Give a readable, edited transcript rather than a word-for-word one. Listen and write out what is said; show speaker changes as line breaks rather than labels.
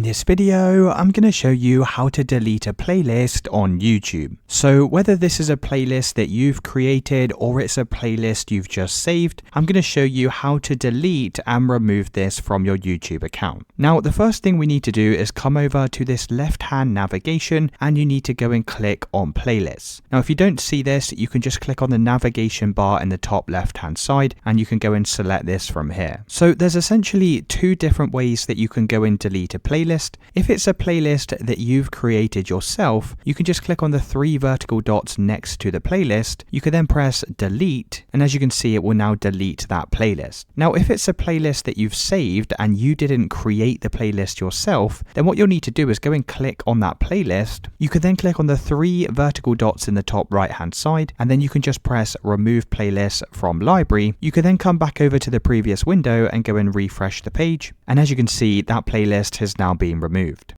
this video, I'm going to show you how to delete a playlist on YouTube. So whether this is a playlist that you've created or it's a playlist you've just saved, I'm going to show you how to delete and remove this from your YouTube account. Now, the first thing we need to do is come over to this left-hand navigation and you need to go and click on playlists. Now, if you don't see this, you can just click on the navigation bar in the top left-hand side and you can go and select this from here. So there's essentially two different ways that you can go and delete a playlist. If it's a playlist that you've created yourself, you can just click on the three vertical dots next to the playlist. You can then press delete, and as you can see, it will now delete that playlist. Now, if it's a playlist that you've saved and you didn't create the playlist yourself, then what you'll need to do is go and click on that playlist. You can then click on the three vertical dots in the top right hand side, and then you can just press remove playlist from library. You can then come back over to the previous window and go and refresh the page. And as you can see, that playlist has now been removed.